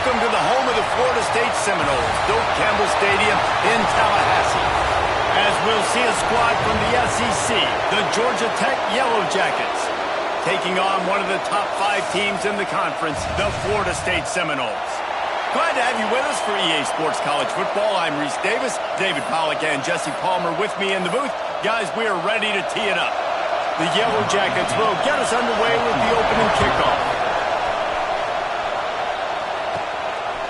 welcome to the home of the Florida State Seminoles, Doak Campbell Stadium in Tallahassee. As we'll see a squad from the SEC, the Georgia Tech Yellow Jackets, taking on one of the top 5 teams in the conference, the Florida State Seminoles. Glad to have you with us for EA Sports College Football. I'm Reese Davis, David Pollack and Jesse Palmer with me in the booth. Guys, we are ready to tee it up. The Yellow Jackets will get us underway with the opening kickoff.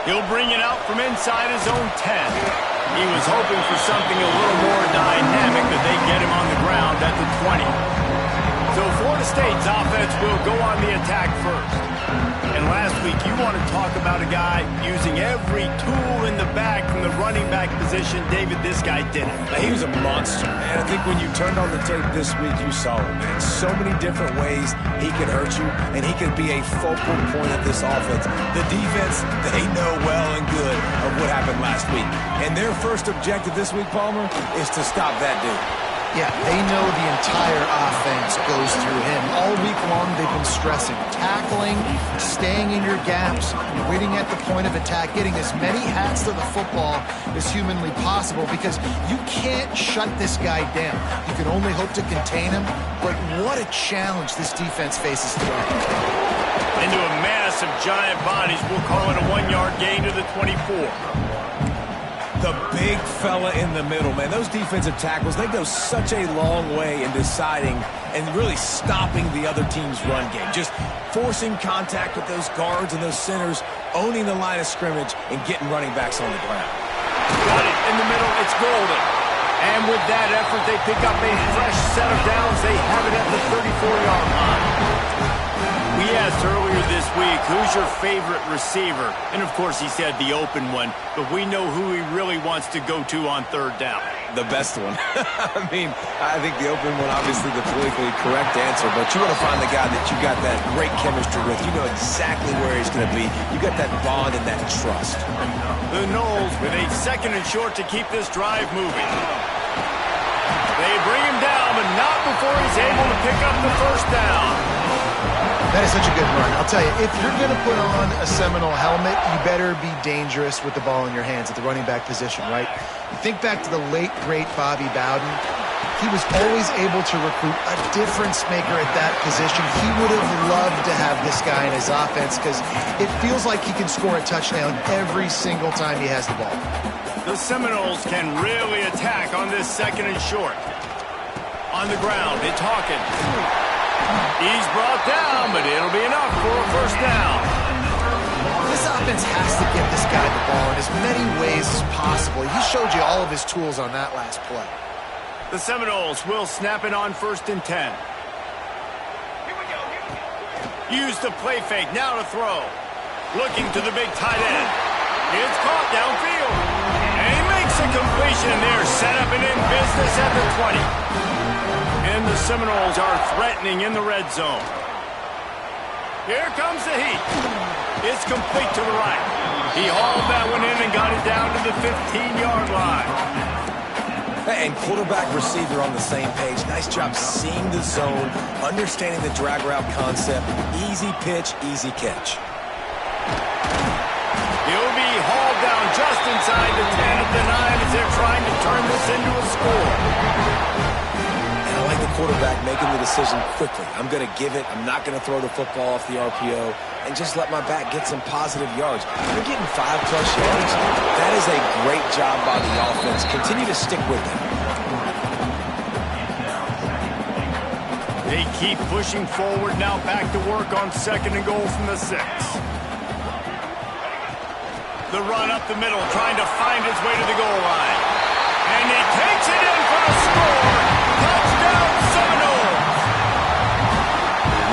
He'll bring it out from inside his own 10. He was hoping for something a little more dynamic, but they get him on the ground at the 20. So Florida State's offense will go on the attack first. And last week, you want to talk about a guy using every tool in the bag from the running back position. David, this guy did it. He was a monster, man. I think when you turned on the tape this week, you saw it, man. So many different ways he could hurt you, and he could be a focal point of this offense. The defense, they know well and good of what happened last week. And their first objective this week, Palmer, is to stop that dude. Yeah, they know the entire offense goes through him. All week long, they've been stressing tackling, staying in your gaps, waiting at the point of attack, getting as many hats to the football as humanly possible, because you can't shut this guy down. You can only hope to contain him, but what a challenge this defense faces today. Into a mass of giant bodies, we'll call it a 1-yard gain to the 24. The big fella in the middle, man. Those defensive tackles, they go such a long way in deciding and really stopping the other team's run game. Just forcing contact with those guards and those centers, owning the line of scrimmage, and getting running backs on the ground. Got it in the middle. It's golden. And with that effort, they pick up a fresh set of downs. They have it at the 34-yard line. We asked earlier this week, who's your favorite receiver? And, of course, he said the open one, but we know who he really wants to go to on third down. The best one. I mean, I think the open one, obviously the politically correct answer, but you want to find the guy that you got that great chemistry with. You know exactly where he's going to be. You got that bond and that trust. The Noles with a 2nd and short to keep this drive moving. They bring him down, but not before he's able to pick up the first down. That is such a good run. I'll tell you, if you're going to put on a Seminole helmet, you better be dangerous with the ball in your hands at the running back position, right? You think back to the late, great Bobby Bowden. He was always able to recruit a difference maker at that position. He would have loved to have this guy in his offense because it feels like he can score a touchdown every single time he has the ball. The Seminoles can really attack on this 2nd and short. On the ground, it's Hawkins. He's brought down, but it'll be enough for a first down. This offense has to get this guy the ball in as many ways as possible. He showed you all of his tools on that last play. The Seminoles will snap it on 1st and 10. Use the play fake, now to throw. Looking to the big tight end. It's caught downfield. And he makes a completion there, set up and in business at the 20. And the Seminoles are threatening in the red zone. Here comes the heat. It's complete to the right. He hauled that one in and got it down to the 15-yard line. And quarterback receiver on the same page. Nice job seeing the zone, understanding the drag route concept. Easy pitch, easy catch. He'll be hauled down just inside the 10 at the 9 as they're trying to turn this into a score. The quarterback making the decision quickly. I'm going to give it. I'm not going to throw the football off the RPO and just let my back get some positive yards. They're getting 5+ yards. That is a great job by the offense. Continue to stick with them. They keep pushing forward now, back to work on 2nd and goal from the 6. The run up the middle, trying to find his way to the goal line. And he takes it in for the score. Touchdown, Seminoles!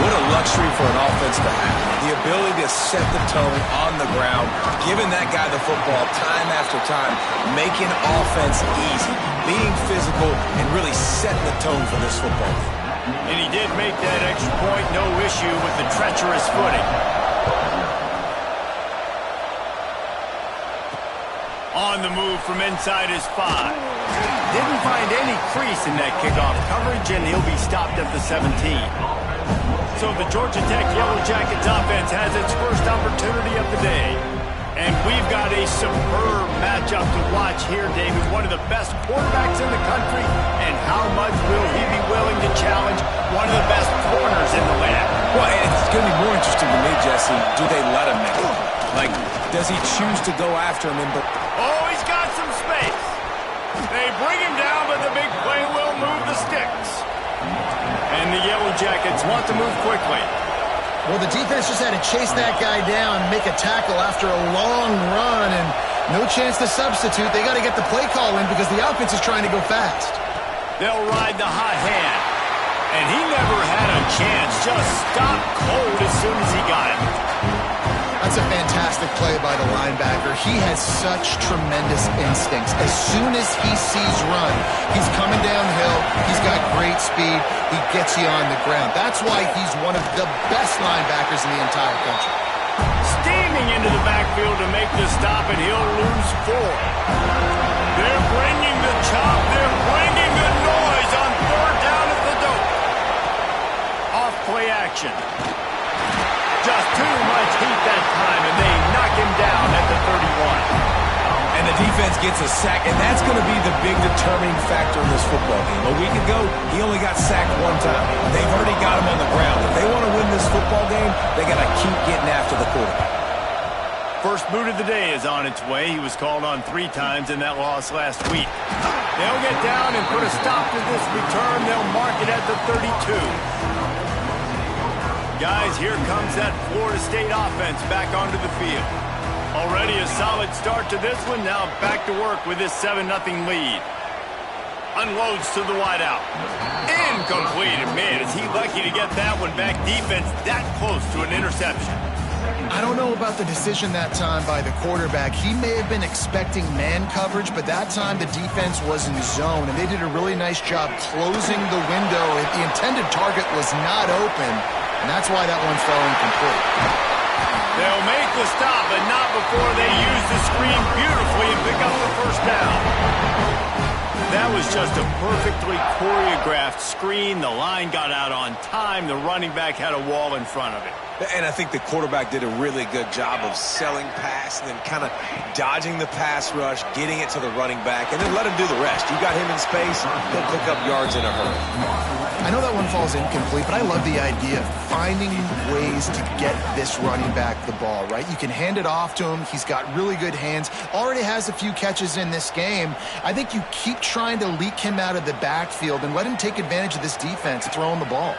What a luxury for an offense to have. The ability to set the tone on the ground, giving that guy the football time after time, making offense easy, being physical, and really setting the tone for this football. And he did make that extra point, no issue with the treacherous footing. On the move from inside his 5. Didn't find any crease in that kickoff coverage, and he'll be stopped at the 17. So the Georgia Tech Yellow Jackets offense has its first opportunity of the day. And we've got a superb matchup to watch here, David. One of the best quarterbacks in the country. And how much will he be willing to challenge one of the best corners in the land? Well, it's going to be more interesting to me, Jesse. Do they let him make it? Like, does he choose to go after him? Oh, he's got some space. They bring him down, but the big play will move the sticks. And the Yellow Jackets want to move quickly. Well, the defense just had to chase that guy down, make a tackle after a long run, and no chance to substitute. They got to get the play call in because the offense is trying to go fast. They'll ride the hot hand. And he never had a chance. Just stopped cold as soon as he got it. That's a fantastic play by the linebacker. He has such tremendous instincts. As soon as he sees run, he's coming downhill. He's got great speed. He gets you on the ground. That's why he's one of the best linebackers in the entire country. Steaming into the backfield to make the stop, and he'll lose 4. They're bringing the chop. They're bringing the noise on 3rd down at the dope. Off play action. Just too much heat that time, and they knock him down at the 31. And the defense gets a sack, and that's going to be the big determining factor in this football game. A week ago, he only got sacked 1 time. They've already got him on the ground. If they want to win this football game, they got to keep getting after the quarterback. First boot of the day is on its way. He was called on 3 times in that loss last week. They'll get down and put a stop to this return. They'll mark it at the 32. Guys, here comes that Florida State offense back onto the field. Already a solid start to this one. Now back to work with this 7-0 lead. Unloads to the wideout. Incomplete. And man, is he lucky to get that one back. Defense that close to an interception. I don't know about the decision that time by the quarterback. He may have been expecting man coverage, but that time the defense was in zone, and they did a really nice job closing the window. The intended target was not open, and that's why that one fell incomplete. They'll make the stop, but not before they use the screen beautifully and pick up the 1st down. That was just a perfectly choreographed screen. The line got out on time. The running back had a wall in front of it. And I think the quarterback did a really good job of selling pass and then kind of dodging the pass rush, getting it to the running back, and then let him do the rest. You got him in space, he'll pick up yards in a hurry. I know that one falls incomplete, but I love the idea of finding ways to get this running back the ball, right? You can hand it off to him. He's got really good hands. Already has a few catches in this game. I think you keep trying to leak him out of the backfield and let him take advantage of this defense throwing the ball.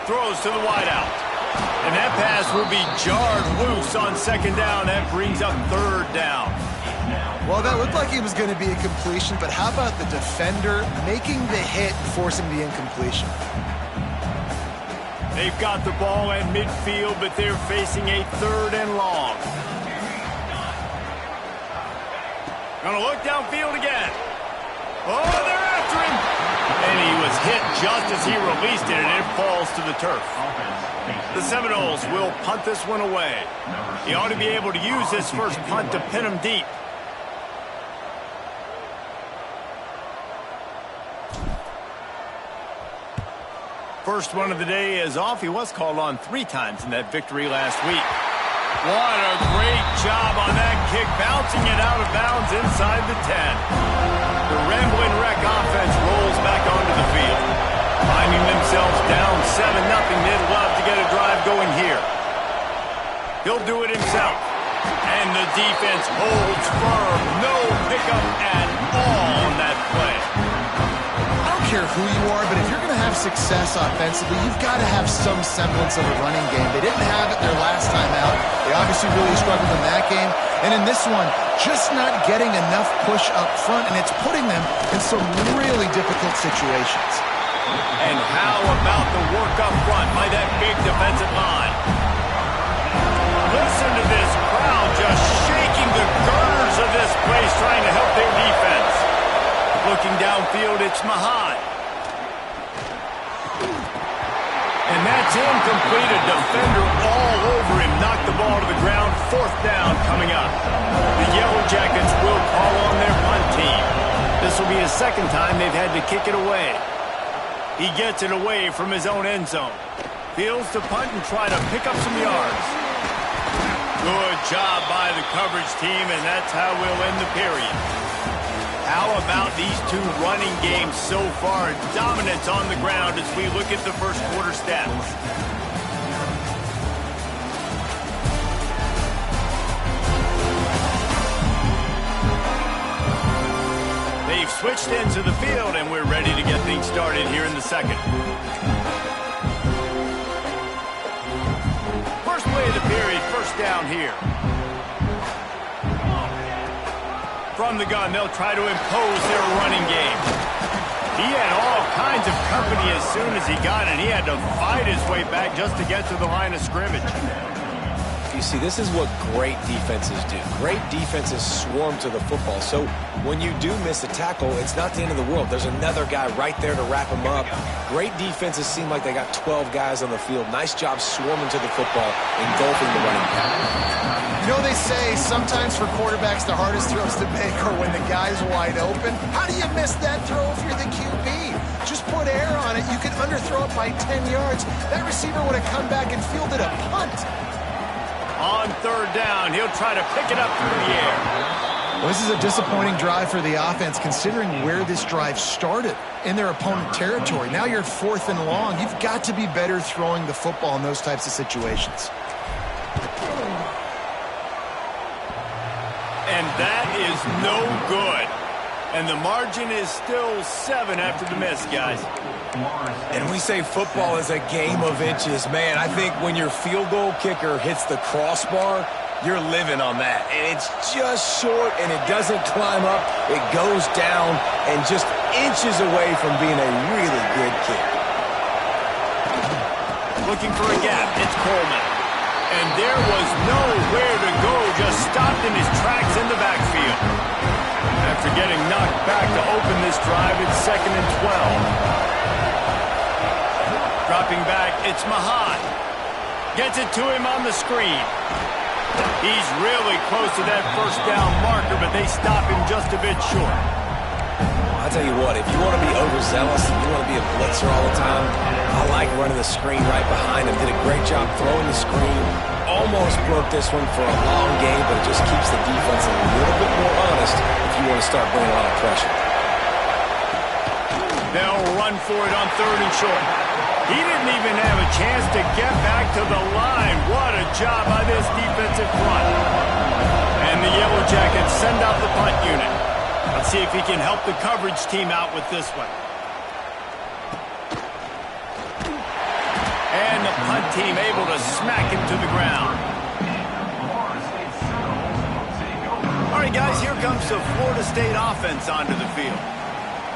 Throws to the wideout. And that pass will be jarred loose on 2nd down. That brings up 3rd down. Well, that looked like it was going to be a completion, but how about the defender making the hit and forcing the incompletion? They've got the ball at midfield, but they're facing a 3rd and long. Gonna look downfield again. Oh, they're after him! And he was hit just as he released it, and it falls to the turf. The Seminoles will punt this one away. He ought to be able to use this first punt to pin him deep. First one of the day is off. He was called on 3 times in that victory last week. What a great job on that kick, bouncing it out of bounds inside the 10. The Ramblin' Wreck offense rolls back onto the field. Finding themselves down 7-0, they'd love to get a drive going here. He'll do it himself. And the defense holds firm. No pickup at all on that play. I don't care who you are, but if you're going to have success offensively, you've got to have some semblance of a running game. They didn't have it their last time out. They obviously really struggled in that game. And in this one, just not getting enough push up front, and it's putting them in some really difficult situations. And how about the work up front by that big defensive line? Listen to this crowd just shaking the girders of this place, trying to help their defense. Looking downfield, it's Mahan. And that's incomplete. A defender all over him. Knocked the ball to the ground. 4th down coming up. The Yellow Jackets will call on their punt team. This will be his 2nd time they've had to kick it away. He gets it away from his own end zone. Fields to punt and try to pick up some yards. Good job by the coverage team, and that's how we'll end the period. How about these two running games so far? Dominance on the ground as we look at the first quarter stats. They've switched into the field, and we're ready to get things started here in the second. First play of the period, first down here. From the gun, they'll try to impose their running game. He had all kinds of company as soon as he got it. He had to fight his way back just to get to the line of scrimmage. You see, this is what great defenses do. Great defenses swarm to the football. So when you do miss a tackle, it's not the end of the world. There's another guy right there to wrap him up. Great defenses seem like they got 12 guys on the field. Nice job swarming to the football, engulfing the running back. You know, they say sometimes for quarterbacks the hardest throws to make are when the guy's wide open. How do you miss that throw if you're the QB? Just put air on it. You can underthrow it by 10 yards. That receiver would have come back and fielded a punt. On third down, he'll try to pick it up through the air. Well, this is a disappointing drive for the offense, considering where this drive started, in their opponent territory. Now you're 4th and long. You've got to be better throwing the football in those types of situations. And that is no good. And the margin is still 7 after the miss, guys. And we say football is a game of inches. Man, I think when your field goal kicker hits the crossbar, you're living on that. And it's just short, and it doesn't climb up. It goes down and just inches away from being a really good kick. Looking for a gap. It's Coleman. And there was nowhere to go, just stopped in his tracks in the backfield. After getting knocked back to open this drive, it's 2nd and 12. Dropping back, it's Mahan. Gets it to him on the screen. He's really close to that first down marker, but they stop him just a bit short. I'll tell you what, if you want to be overzealous and you want to be a blitzer all the time, I like running the screen right behind him. Did a great job throwing the screen. Almost broke this one for a long game, but it just keeps the defense a little bit more honest if you want to start bringing a lot of pressure. They'll run for it on 3rd and short. He didn't even have a chance to get back to the line. What a job by this defensive front. And the Yellow Jackets send out the punt unit. Let's see if he can help the coverage team out with this one. And the punt team able to smack him to the ground. All right, guys, here comes the Florida State offense onto the field.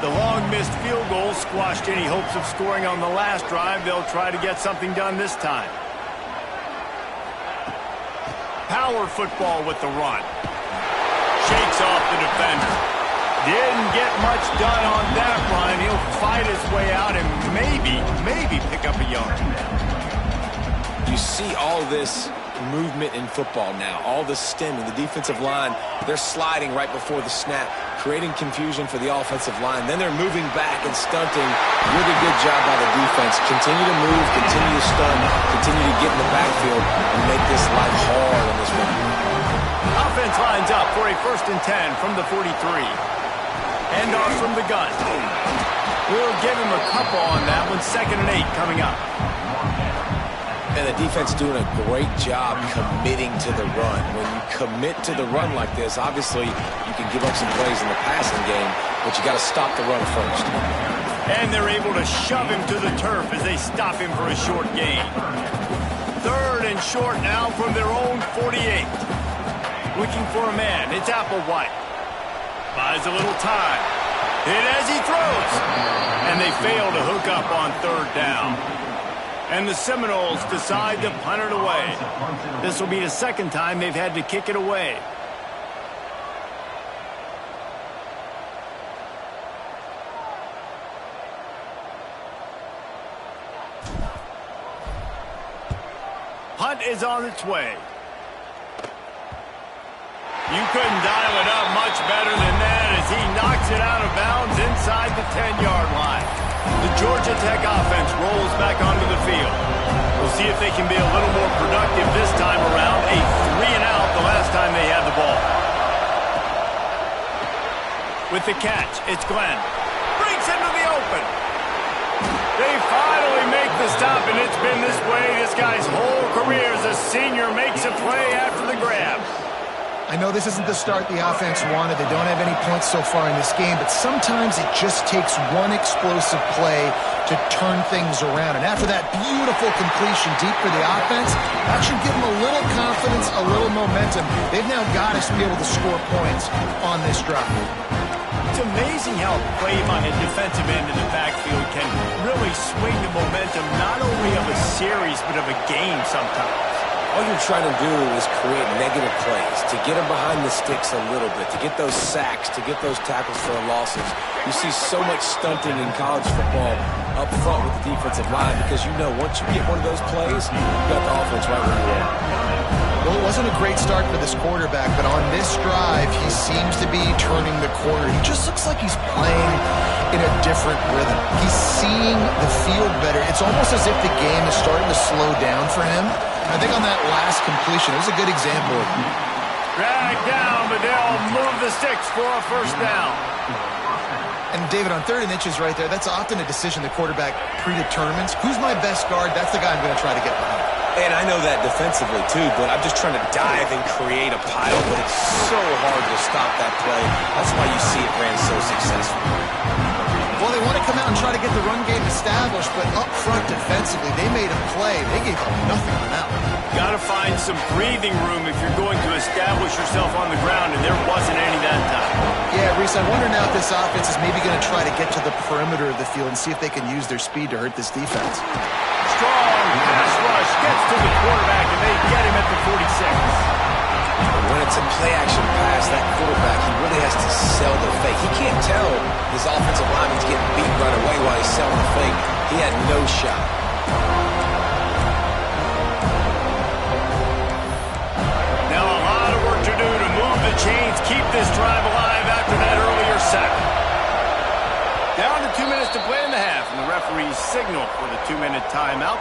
The long missed field goal squashed any hopes of scoring on the last drive. They'll try to get something done this time. Power football with the run. Shakes off the defender. Didn't get much done on that run. He'll fight his way out and maybe pick up a yard. You see all this movement in football now, all the stemming, the defensive line, they're sliding right before the snap, creating confusion for the offensive line. Then they're moving back and stunting. Really good job by the defense. Continue to move, continue to stun, continue to get in the backfield and make this life hard on this one. Offense lines up for a 1st and 10 from the 43. Hand off from the gun. We'll give him a couple on that one. 2nd and 8 coming up. And the defense doing a great job committing to the run. When you commit to the run like this, obviously you can give up some plays in the passing game, but you got to stop the run first. And they're able to shove him to the turf as they stop him for a short gain. 3rd and short now from their own 48. Looking for a man. It's Applewhite. Buys a little time. Hit as he throws. And they fail to hook up on 3rd down. And the Seminoles decide to punt it away. This will be the 2nd time they've had to kick it away. Punt is on its way. You couldn't dial it up much better than that as he knocks it out of bounds inside the 10-yard line. The Georgia Tech offense rolls back onto the field. We'll see if they can be a little more productive this time around. A 3-and-out the last time they had the ball. With the catch, it's Glenn. Breaks into the open. They finally make the stop, and it's been this way this guy's whole career as a senior makes a play after the grab. I know this isn't the start the offense wanted. They don't have any points so far in this game, but sometimes it just takes one explosive play to turn things around. And after that beautiful completion deep for the offense, that should give them a little confidence, a little momentum. They've now got us to be able to score points on this drive. It's amazing how a play by a defensive end in the backfield can really swing the momentum not only of a series but of a game sometimes. All you're trying to do is create negative plays, to get them behind the sticks a little bit, to get those sacks, to get those tackles for losses. You see so much stunting in college football up front with the defensive line because you know once you get one of those plays, you got the offense right where you want. Well, it wasn't a great start for this quarterback, but on this drive, he seems to be turning the corner. He just looks like he's playing in a different rhythm. He's seeing the field better. It's almost as if the game is starting to slow down for him. I think on that last completion, it was a good example. Dragged down, but they'll move the sticks for a first down. And David, on 3rd and inches right there, that's often a decision the quarterback predetermines. Who's my best guard? That's the guy I'm going to try to get behind. And I know that defensively too, but I'm just trying to dive and create a pile, but it's so hard to stop that play. That's why you see it ran so successful. Well, they want to come out and try to get the run game established, but up front defensively, they made a play. They gave up nothing on that one. Got to find some breathing room if you're going to establish yourself on the ground, and there wasn't any that time. Yeah, Reese, I wonder now if this offense is maybe going to try to get to the perimeter of the field and see if they can use their speed to hurt this defense. Strong pass rush gets to the quarterback, and they get him at the 46. When it's a play-action pass, that quarterback, he really has to sell the fake. He can't tell his offensive lineman's getting beat right away while he's selling the fake. He had no shot. Now a lot of work to do to move the chains, keep this drive alive after that earlier sack. Down to 2 minutes to play in the half, and the referees signal for the 2-minute timeout.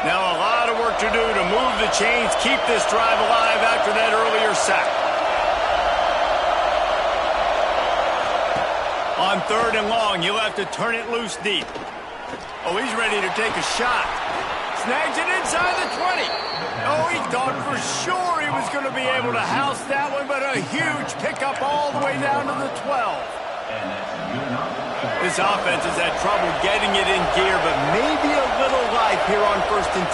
Now a lot of work to do to move the chains, keep this drive alive after that earlier sack. On 3rd and long, you'll have to turn it loose deep. Oh, he's ready to take a shot. Snags it inside the 20. Oh, he thought for sure he was going to be able to house that one, but a huge pickup all the way down to the 12. This offense has had trouble getting it in gear, but maybe a little life here on 1st and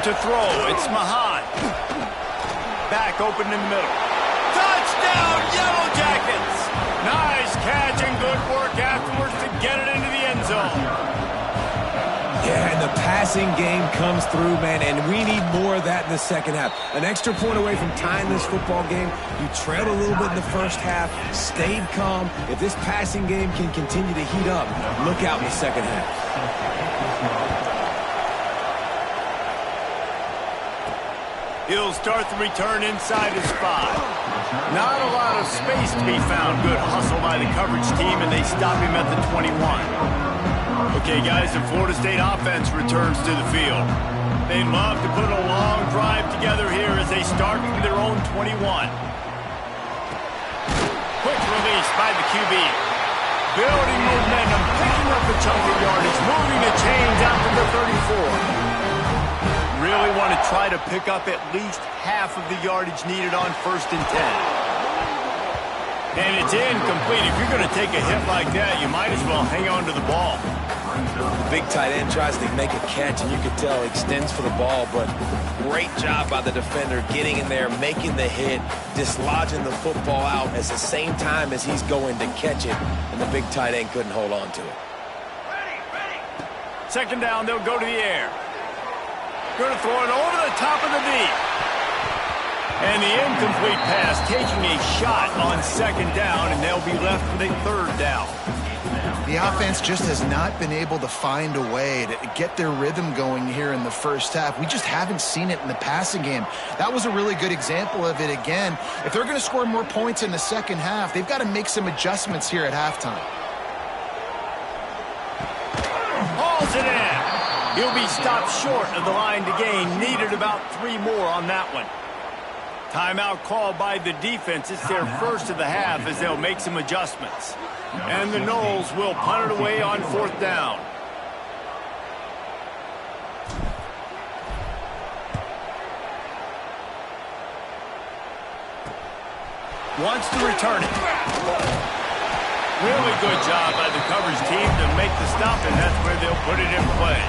10. To throw, it's Mahan. Back open in the middle. Touchdown, Yellow Jackets! Nice catch and good work afterwards to get it into the end zone. Yeah, and the passing game comes through, man, and we need more of that in the second half. An extra point away from tying this football game. You trailed a little bit in the first half, stayed calm. If this passing game can continue to heat up, look out in the second half. He'll start the return inside his 5. Not a lot of space to be found. Good hustle by the coverage team, and they stop him at the 21. Okay, guys, the Florida State offense returns to the field. They'd love to put a long drive together here as they start from their own 21. Quick release by the QB. Building momentum, picking up a chunk of yardage, moving the chains out to the 34. Really want to try to pick up at least half of the yardage needed on 1st and 10. And it's incomplete. If you're going to take a hit like that, you might as well hang on to the ball. The big tight end tries to make a catch, and you can tell he extends for the ball, but great job by the defender getting in there, making the hit, dislodging the football out at the same time as he's going to catch it, and the big tight end couldn't hold on to it. Second down, they'll go to the air. Going to throw it over the top of the deep. And the incomplete pass taking a shot on 2nd down, and they'll be left with a 3rd down. The offense just has not been able to find a way to get their rhythm going here in the first half. We just haven't seen it in the passing game. That was a really good example of it again. If they're going to score more points in the second half, they've got to make some adjustments here at halftime. Hauls it in. He'll be stopped short of the line to gain. Needed about 3 more on that one. Timeout called by the defense. It's their first of the half as they'll make some adjustments. And the Noles will punt it away on 4th down. Wants to return it. Really good job by the coverage team to make the stop, and that's where they'll put it in play.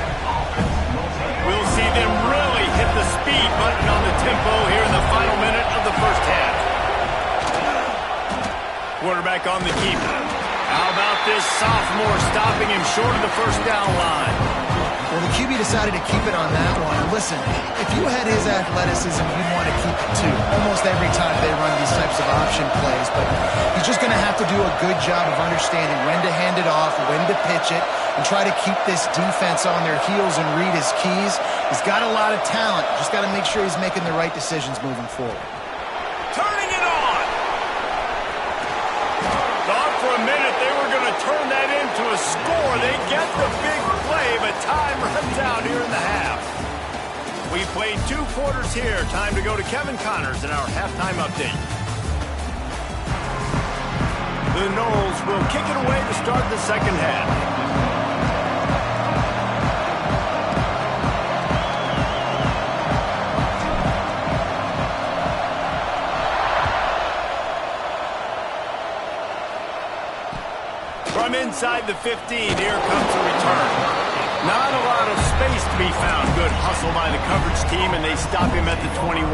We'll see them really hit the speed button on the tempo here in the final minute of the first half. Quarterback on the keeper. How about this sophomore stopping him short of the first down line? Well, the QB decided to keep it on that one. Listen, if you had his athleticism, you'd want to keep it too. Almost every time they run these types of option plays, but he's just going to have to do a good job of understanding when to hand it off, when to pitch it, and try to keep this defense on their heels and read his keys. He's got a lot of talent. Just got to make sure he's making the right decisions moving forward. Turning it on. Thought for a minute they were going to turn that into a score. They get the big play, but time runs out here in the half. We played 2 quarters here. Time to go to Kevin Connors in our halftime update. The Noles will kick it away to start the second half. From inside the 15, here comes the return. Not a lot of space to be found. Good hustle by the coverage team, and they stop him at the 21.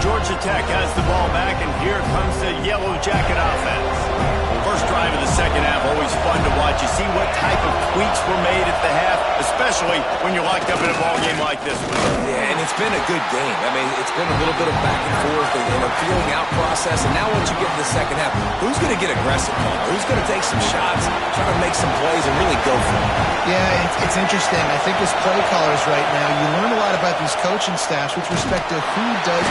Georgia Tech has the ball back, and here comes the Yellow Jacket offense. First drive of the second half, always fun to watch. You see what type of tweaks were made at the half, especially when you're locked up in a ball game like this one. Yeah, and it's been a good game. I mean, it's been a little bit of back and forth and a feeling out process. And now once you get to the second half, who's going to get aggressive? Who's going to take some shots, try to make some plays, and really go for it? Yeah, it's interesting. I think as play callers right now, you learn a lot about these coaching staffs with respect to who does.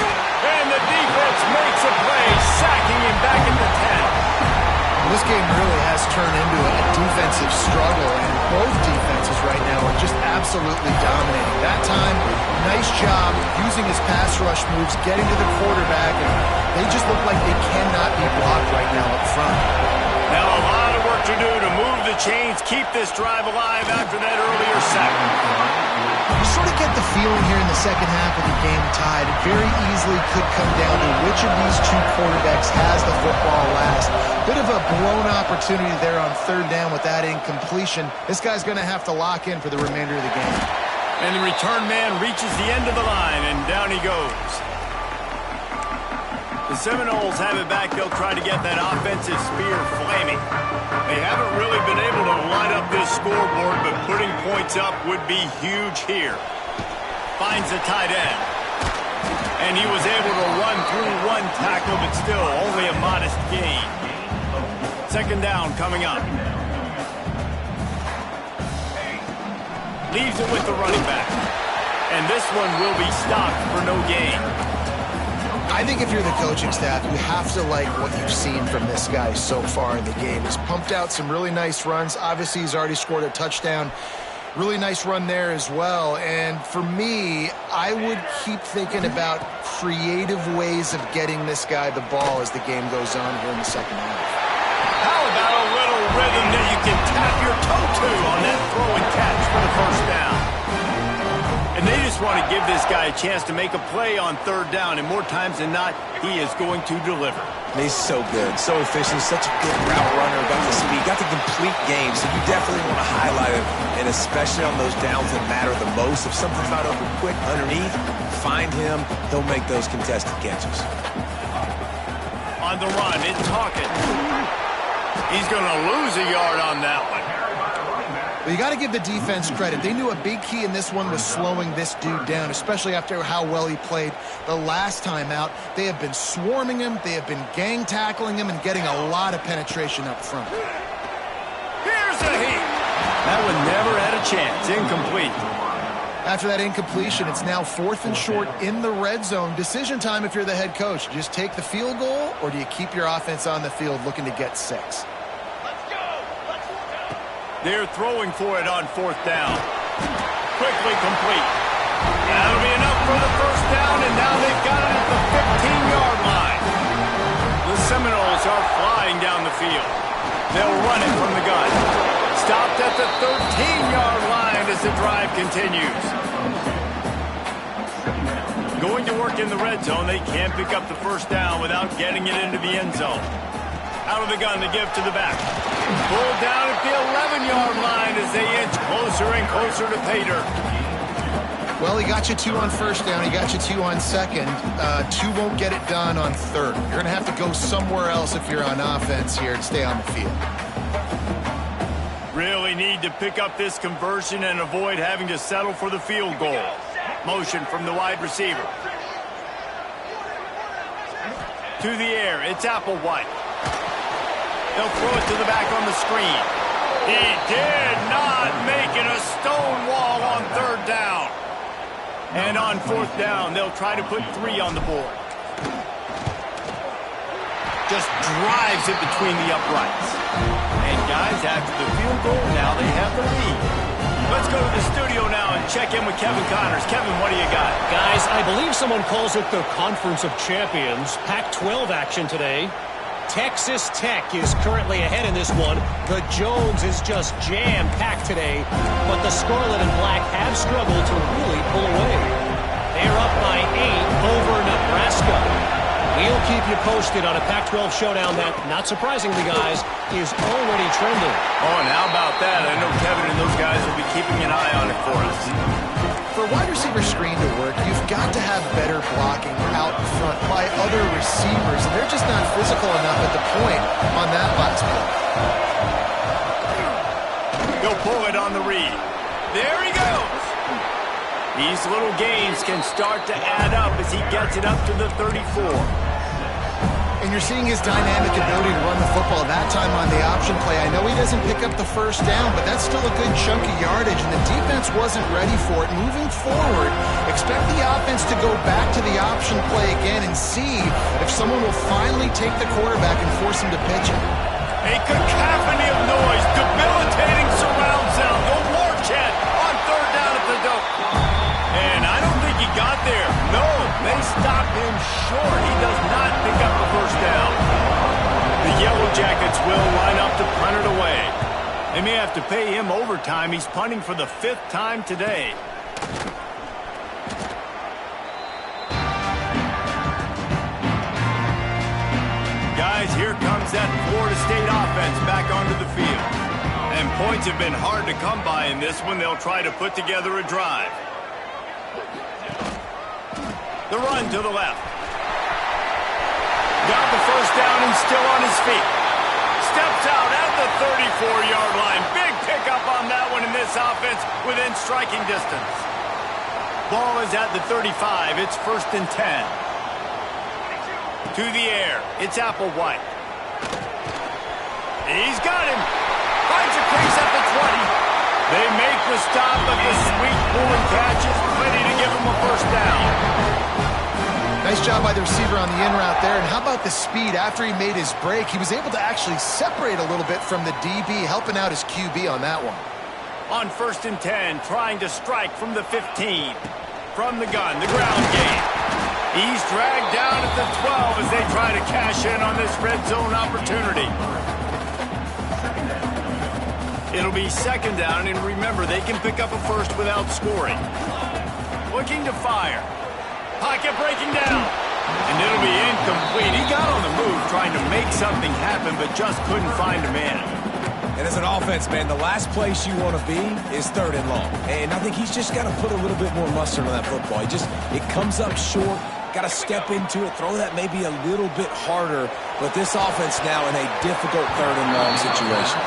And the defense makes a play, sacking him back at the 10. This game really has turned into a defensive struggle, and both defenses right now are just absolutely dominating. That time, nice job using his pass rush moves, getting to the quarterback, and they just look like they cannot be blocked right now up front. Now a lot of work to do to move the chains, keep this drive alive after that earlier sack. You sort of get the feeling here in the second half of the game tied. It very easily could come down to which of these 2 quarterbacks has the football last. Bit of a blown opportunity there on 3rd down with that incompletion. This guy's going to have to lock in for the remainder of the game. And the return man reaches the end of the line, and down he goes. The Seminoles have it back. They'll try to get that offensive spear flaming. They haven't really been able to line up this scoreboard, but putting points up would be huge here. Finds the tight end. And he was able to run through 1 tackle, but still only a modest gain. Second down coming up. Leaves it with the running back. And this one will be stopped for no gain. I think if you're the coaching staff, you have to like what you've seen from this guy so far in the game. He's pumped out some really nice runs. Obviously, he's already scored a touchdown. Really nice run there as well. And for me, I would keep thinking about creative ways of getting this guy the ball as the game goes on here in the second half. How about a little rhythm that you can tap your toe to on that throw and catch for the first down? And they just want to give this guy a chance to make a play on 3rd down, and more times than not, he is going to deliver. He's so good, so efficient, such a good route runner, got the speed, got the complete game, so you definitely want to highlight him, and especially on those downs that matter the most. If something's not open quick underneath, find him, he'll make those contested catches. On the run, it's Hawkins. He's going to lose a yard on that one. But you got to give the defense credit. They knew a big key in this one was slowing this dude down, especially after how well he played the last time out. They have been swarming him. They have been gang tackling him and getting a lot of penetration up front. There's a heat. That one never had a chance. Incomplete. After that incompletion, it's now 4th and short in the red zone. Decision time if you're the head coach. Just take the field goal, or do you keep your offense on the field looking to get 6? Let's go. They're throwing for it on 4th down. Quickly complete. That'll be enough for the first down, and now they've got it at the 15-yard line. The Seminoles are flying down the field. They'll run it from the gun. Stopped at the 13-yard line as the drive continues. Going to work in the red zone, they can't pick up the first down without getting it into the end zone. Out of the gun, they give to the back. Pulled down at the 11-yard line as they inch closer and closer to pay dirt. Well, he got you 2 on first down. He got you 2 on second. 2 won't get it done on third. You're going to have to go somewhere else if you're on offense here to stay on the field. Really need to pick up this conversion and avoid having to settle for the field goal. Motion from the wide receiver. To the air, it's Applewhite. They'll throw it to the back on the screen. He did not make it a stone wall on 3rd down. And on 4th down, they'll try to put 3 on the board. Just drives it between the uprights. And guys, after the field goal, now they have the lead. Let's go to the studio now and check in with Kevin Connors. Kevin, what do you got? Guys, I believe someone calls it the Conference of Champions. Pac-12 action today. Texas Tech is currently ahead in this one. The Jones is just jam-packed today, but the Scarlet and Black have struggled to really pull away. They're up by 8 over Nebraska. We'll keep you posted on a Pac-12 showdown that, not surprisingly, guys, is already trending. Oh, and how about that? I know Kevin and those guys will be keeping an eye on it for us. For wide receiver screen to work, you've got to have better blocking out front by other receivers, and they're just not physical enough at the point on that last play. He'll pull it on the read. There he goes. These little gains can start to add up as he gets it up to the 34. And you're seeing his dynamic ability to run the football that time on the option play. I know he doesn't pick up the first down, but that's still a good chunk of yardage, and the defense wasn't ready for it. Moving forward, expect the offense to go back to the option play again and see if someone will finally take the quarterback and force him to pitch it. A cacophony of noise, debilitating surround sound. The war chant on 3rd down at the dope. And I don't think he got there. No, they stopped him short. He does not pick up the first down. The Yellow Jackets will line up to punt it away. They may have to pay him overtime. He's punting for the 5th time today. Guys, here comes that Florida State offense back onto the field. And points have been hard to come by in this one. They'll try to put together a drive. The run to the left. Got the first down and still on his feet. Steps out at the 34-yard line. Big pickup on that one in this offense within striking distance. Ball is at the 35. It's 1st and 10. To the air. It's Applewhite. He's got him. Finds a crease at the 20. They make the stop, but the sweet pulling catch is plenty to give him a first down. Nice job by the receiver on the in route there. And how about the speed after he made his break? He was able to actually separate a little bit from the DB, helping out his QB on that one. On 1st and 10, trying to strike from the 15. From the gun, the ground game. He's dragged down at the 12 as they try to cash in on this red zone opportunity. It'll be 2nd down, and remember, they can pick up a first without scoring. Looking to fire. Pocket breaking down. And it'll be incomplete. He got on the move trying to make something happen, but just couldn't find a man. And as an offense, man, the last place you want to be is 3rd and long. And I think he's just got to put a little bit more mustard on that football. It comes up short. Got to step into it, throw that maybe a little bit harder. But this offense now in a difficult 3rd and long situation.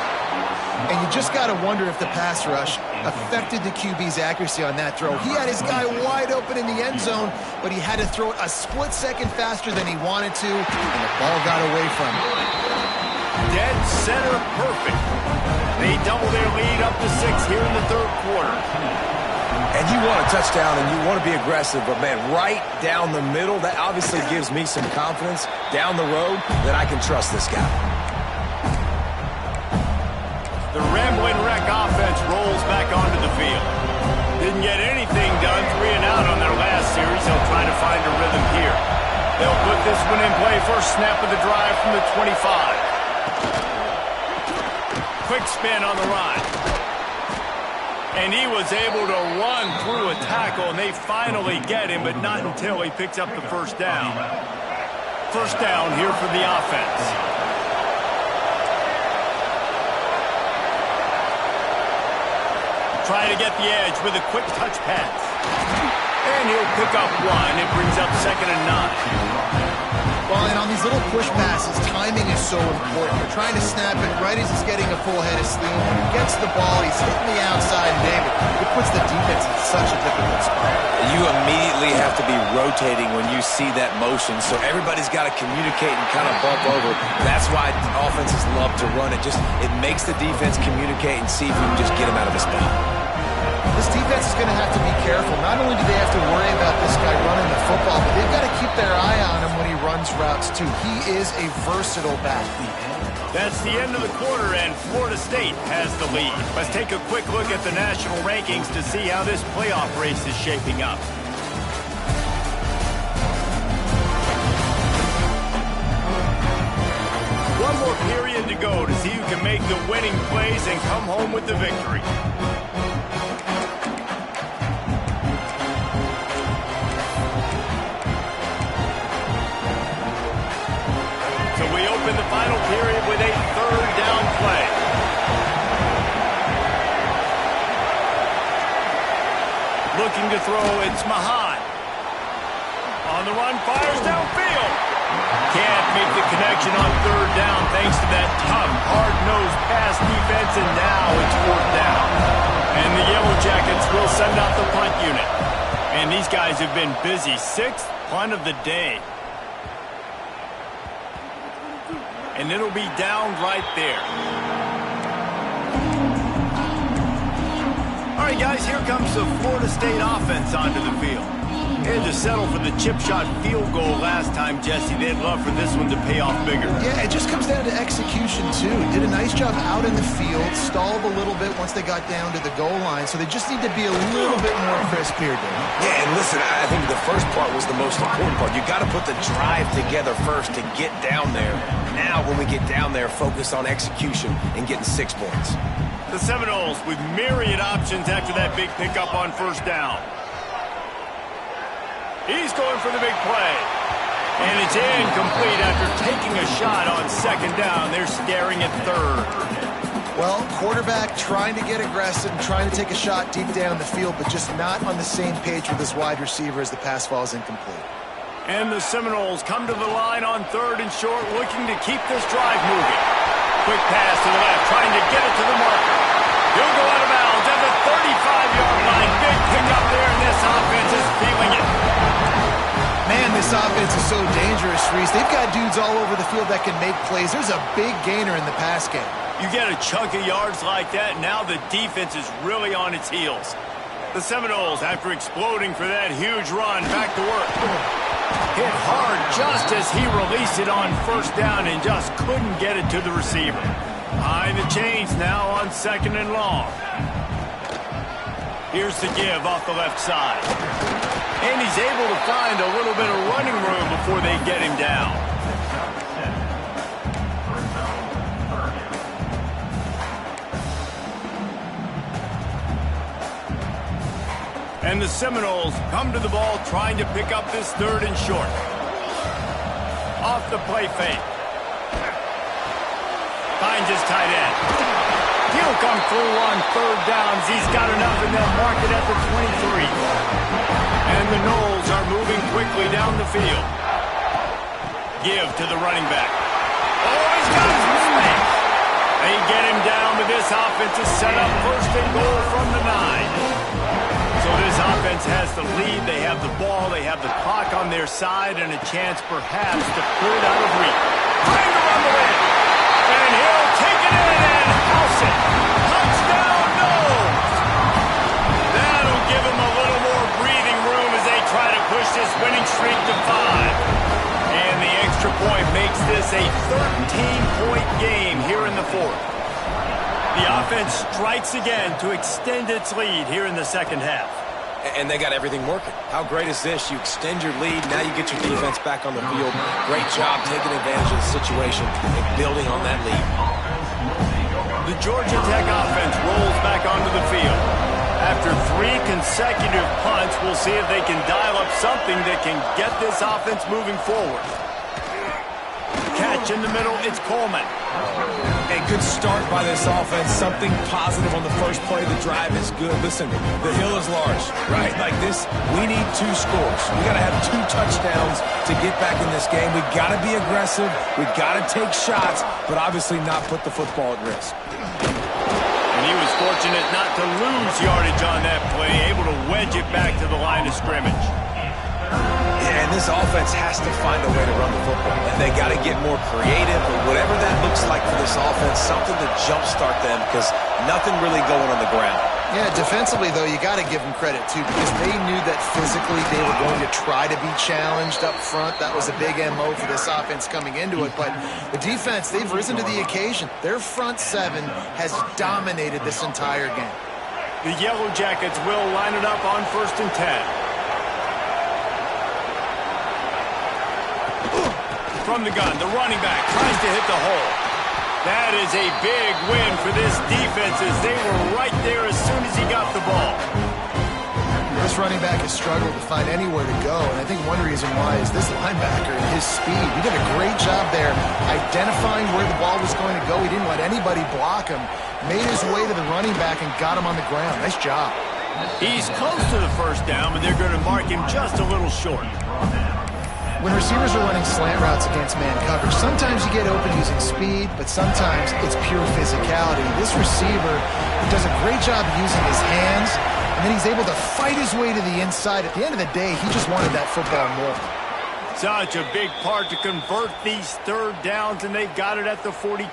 And you just got to wonder if the pass rush affected the QB's accuracy on that throw. He had his guy wide open in the end zone, but he had to throw it a split second faster than he wanted to, and the ball got away from him. Dead center perfect. They double their lead up to 6 here in the third quarter. And you want a touchdown and you want to be aggressive, but man, right down the middle, that obviously gives me some confidence down the road that I can trust this guy. The Ramblin' Wreck offense rolls back onto the field. Didn't get anything done, 3 and out on their last series. They'll try to find a rhythm here. They'll put this one in play. First snap of the drive from the 25. Quick spin on the run. And he was able to run through a tackle, and they finally get him, but not until he picks up the first down. First down here for the offense. Try to get the edge with a quick touch pass. And he'll pick up 1. It brings up 2nd and 9. Well, and on these little push passes, timing is so important. You're trying to snap it right as he's getting a full head of steam. When he gets the ball, he's hitting the outside, and it puts the defense in such a difficult spot. You immediately have to be rotating when you see that motion, so everybody's got to communicate and kind of bump over. That's why offenses love to run it. It makes the defense communicate and see if you can just get him out of his spot. This defense is going to have to be careful. Not only do they have to worry about this guy running the football, but they've got to keep their eye on him when he runs routes, too. He is a versatile back. That's the end of the quarter, and Florida State has the lead. Let's take a quick look at the national rankings to see how this playoff race is shaping up. One more period to go to see who can make the winning plays and come home with the victory. We open the final period with a 3rd down play. Looking to throw, it's Mahan. On the run, fires downfield. Can't make the connection on 3rd down thanks to that tough, hard-nosed pass defense, and now it's 4th down. And the Yellow Jackets will send out the punt unit. And these guys have been busy. 6th punt of the day. And it'll be down right there. All right, guys, here comes the Florida State offense onto the field. They had to settle for the chip shot field goal last time, Jesse. They'd love for this one to pay off bigger. Yeah, it just comes down to execution, too. Did a nice job out in the field, stalled a little bit once they got down to the goal line, so they just need to be a little bit more crisp here, Dave. Yeah, and listen, I think the first part was the most important part. You got to put the drive together first to get down there. Now, when we get down there, focus on execution and getting 6 points. The Seminoles with myriad options after that big pickup on 1st down. He's going for the big play. And it's incomplete after taking a shot on 2nd down. They're staring at 3rd. Well, quarterback trying to get aggressive, trying to take a shot deep down the field, but just not on the same page with his wide receiver as the pass falls incomplete. And the Seminoles come to the line on 3rd and short, looking to keep this drive moving. Quick pass to the left, trying to get it to the marker. He'll go out of bounds at the 35-yard line. Big pickup there, and this offense is feeling it. Man, this offense is so dangerous, Reese. They've got dudes all over the field that can make plays. There's a big gainer in the pass game. You get a chunk of yards like that, now the defense is really on its heels. The Seminoles, after exploding for that huge run, back to work. Hit hard just as he released it on 1st down and just couldn't get it to the receiver. Behind the chains now on 2nd and long. Here's the give off the left side. And he's able to find a little bit of running room before they get him down. And the Seminoles come to the ball trying to pick up this 3rd and short. Off the play fake. Finds his tight end. He'll come through on 3rd downs. He's got enough, and they'll mark it at the 23. And the Noles are moving quickly down the field. Give to the running back. Oh, he's got his man. They get him down, but this offense is set up 1st and goal from the 9. So this offense has the lead. They have the ball. They have the clock on their side and a chance perhaps to put it out of reach. Trying to run the way. And he'll take it in and house it. offense strikes again to extend its lead here in the second half. And they got everything working. How great is this? You extend your lead, now you get your defense back on the field. Great job taking advantage of the situation and building on that lead. The Georgia Tech offense rolls back onto the field. After 3 consecutive punts, we'll see if they can dial up something that can get this offense moving forward. Catch in the middle, it's Coleman. A good start by this offense, something positive on the first play. The drive is good. Listen, the hill is large, right? Like this, we need 2 scores. We got to have 2 touchdowns to get back in this game. We got to be aggressive. We got to take shots, but obviously not put the football at risk. And he was fortunate not to lose yardage on that play, able to wedge it back to the line of scrimmage. Yeah, and this offense has to find a way to run the football. And they got to get more creative, or whatever that looks like for this offense, something to jumpstart them, because nothing really going on the ground. Yeah, defensively, though, you got to give them credit, too, because they knew that physically they were going to try to be challenged up front. That was a big MO for this offense coming into it. But the defense, they've risen to the occasion. Their front 7 has dominated this entire game. The Yellow Jackets will line it up on 1st and 10. From the gun, the running back tries to hit the hole. That is a big win for this defense, as they were right there as soon as he got the ball. This running back has struggled to find anywhere to go, and I think one reason why is this linebacker and his speed. He did a great job there identifying where the ball was going to go. He didn't let anybody block him. Made his way to the running back and got him on the ground. Nice job. He's close to the first down, but they're going to mark him just a little short. When receivers are running slant routes against man coverage, sometimes you get open using speed, but sometimes it's pure physicality. This receiver does a great job using his hands, and then he's able to fight his way to the inside. At the end of the day, he just wanted that football more. Such a big part to convert these 3rd downs, and they got it at the 42.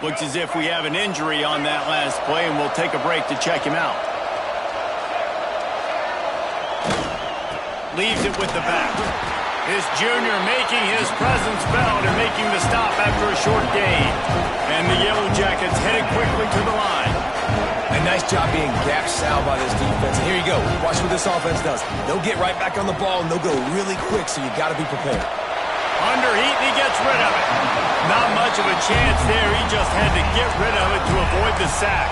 Looks as if we have an injury on that last play, and we'll take a break to check him out. Leaves it with the back. This junior making his presence felt and making the stop after a short gain. And the Yellow Jackets headed quickly to the line. A nice job being gap sound by this defense. And here you go. Watch what this offense does. They'll get right back on the ball, and they'll go really quick, so you got to be prepared. Under heat, and he gets rid of it. Not much of a chance there. He just had to get rid of it to avoid the sack.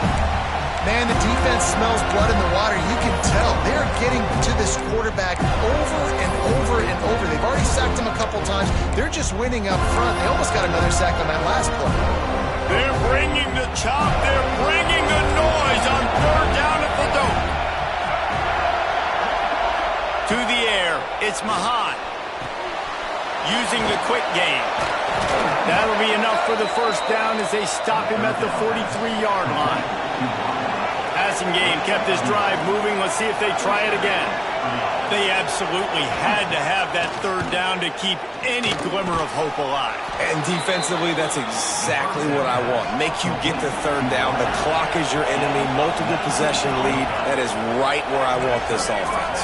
Man, the defense smells blood in the water. You can tell they're getting to this quarterback over and over and over. They've already sacked him a couple times. They're just winning up front. They almost got another sack on that last play. They're bringing the chop. They're bringing the noise on 3rd down at the dope. To the air, it's Mahan. Using the quick game. That'll be enough for the 1st down as they stop him at the 43-yard line. Passing game kept this drive moving. Let's see if they try it again. They absolutely had to have that 3rd down to keep any glimmer of hope alive. And defensively, that's exactly what I want. Make you get the 3rd down. The clock is your enemy. Multiple possession lead. That is right where I want this offense.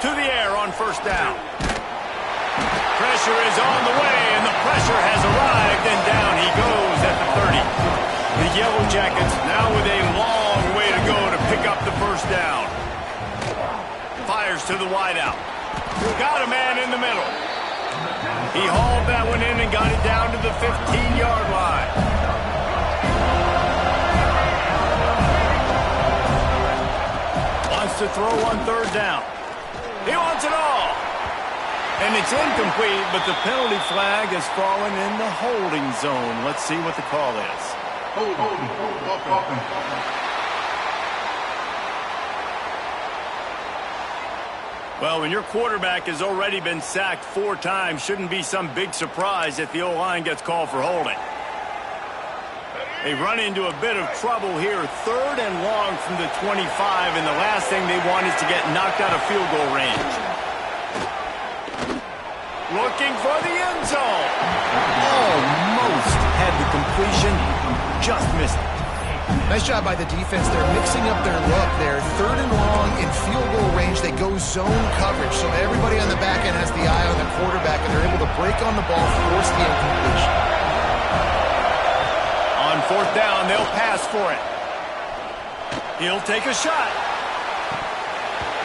To the air on 1st down. Pressure is on the way, and the pressure has arrived, and down he goes at the 30. The Yellow Jackets now with a long way to go to pick up the 1st down. Fires to the wideout. Got a man in the middle. He hauled that one in and got it down to the 15-yard line. Wants to throw on 3rd down. He wants it all. And it's incomplete, but the penalty flag has fallen in the holding zone. Let's see what the call is. Well, when your quarterback has already been sacked 4 times, shouldn't be some big surprise if the O-line gets called for holding. They run into a bit of trouble here, 3rd and long from the 25, and the last thing they want is to get knocked out of field goal range. Looking for the end zone. Almost had the completion, just missed it. Nice job by the defense. They're mixing up their look there. 3rd and long in field goal range. They go zone coverage, so everybody on the back end has the eye on the quarterback, and they're able to break on the ball, force the incompletion. for it. He'll take a shot.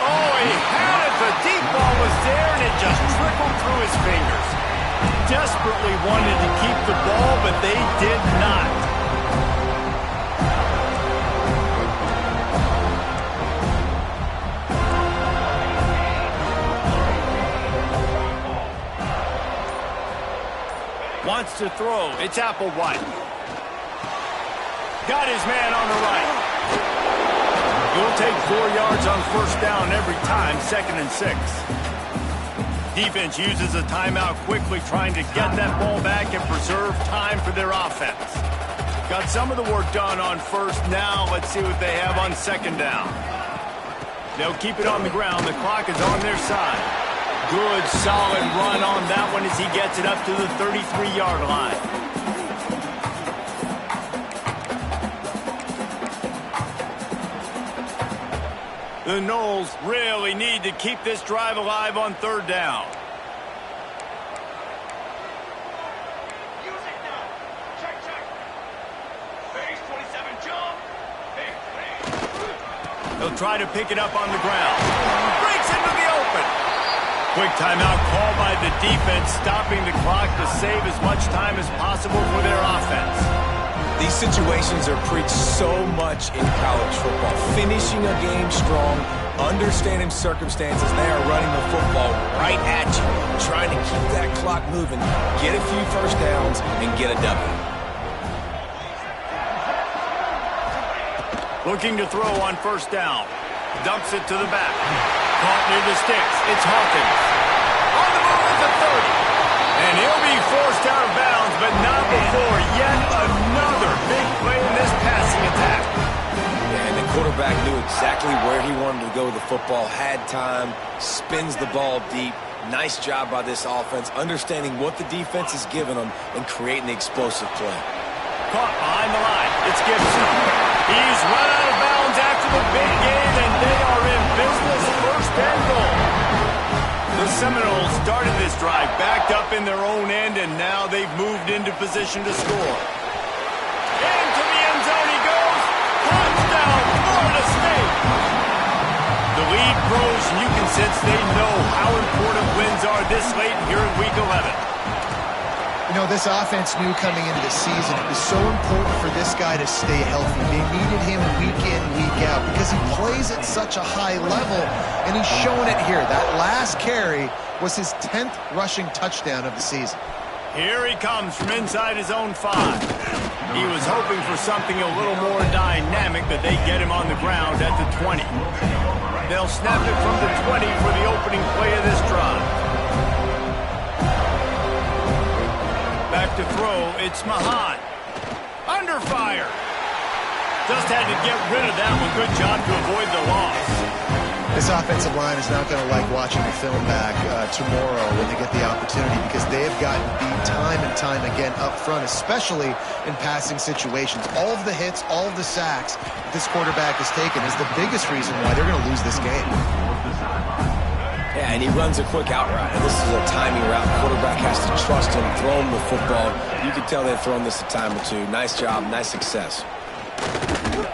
Oh, he had it. The deep ball was there, and it just trickled through his fingers. Desperately wanted to keep the ball, but they did not. Wants to throw. It's Applewhite. Got his man on the right. He'll take 4 yards on first down every time, 2nd and 6. Defense uses a timeout quickly, trying to get that ball back and preserve time for their offense. Got some of the work done on first. Now let's see what they have on 2nd down. They'll keep it on the ground. The clock is on their side. Good, solid run on that one as he gets it up to the 33-yard line. The Noles really need to keep this drive alive on 3rd down. He'll try to pick it up on the ground. Breaks into the open. Quick timeout call by the defense, stopping the clock to save as much time as possible for their offense. These situations are preached so much in college football. Finishing a game strong, understanding circumstances. They are running the football right at you, trying to keep that clock moving, get a few first downs, and get a W. Looking to throw on first down. Dumps it to the back. Caught near the sticks. It's Hawkins. On the move at the 30. And he'll be forced out of bounds, but not before yet another big play in this passing attack. Yeah, and the quarterback knew exactly where he wanted to go with the football, had time, spins the ball deep. Nice job by this offense, understanding what the defense is giving them and creating the explosive play. Caught behind the line. It's Gibson. He's run out of bounds after the big game, and they are in business. 1st and goal. The Seminoles started this drive backed up in their own end, and now they've moved into position to score. Into the end zone he goes. Touchdown, Florida State. The lead grows, and you can sense they know how important wins are this late here in Week 11. You know, this offense knew coming into the season it was so important for this guy to stay healthy. They needed him week in, week out because he plays at such a high level, and he's showing it here. That last carry was his 10th rushing touchdown of the season. Here he comes from inside his own 5. He was hoping for something a little more dynamic, but they get him on the ground at the 20. They'll snap it from the 20 for the opening play of this drive. Back to throw, it's Mahan. Under fire. Just had to get rid of that one. Good job to avoid the loss. This offensive line is not going to like watching the film back tomorrow when they get the opportunity because they have gotten beat time and time again up front, especially in passing situations. All of the hits, all of the sacks that this quarterback has taken is the biggest reason why they're going to lose this game. Yeah, and he runs a quick out route. And this is a timing route. The quarterback has to trust him, throw him the football. You can tell they've thrown this a time or two. Nice job, nice success.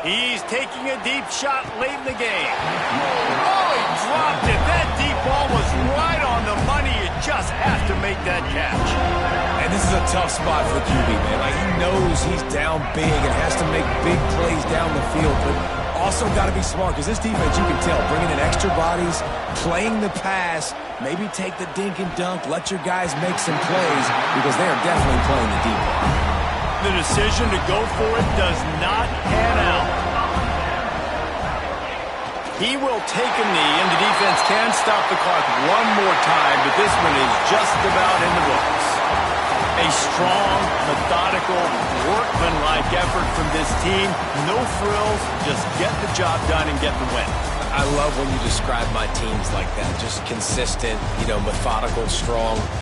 He's taking a deep shot late in the game. Oh, he dropped it. That deep ball was right on the money. You just have to make that catch. And this is a tough spot for the QB, man. Like, he knows he's down big and has to make big plays down the field, but also got to be smart because this defense, you can tell, bringing in extra bodies, playing the pass, maybe take the dink and dunk, let your guys make some plays because they are definitely playing the deep ball. The decision to go for it does not pan out. He will take a knee, and the defense can stop the clock one more time, but this one is just about in the books. A strong, methodical, workmanlike effort from this team. No frills, just get the job done and get the win. I love when you describe my teams like that. Just consistent, methodical, strong.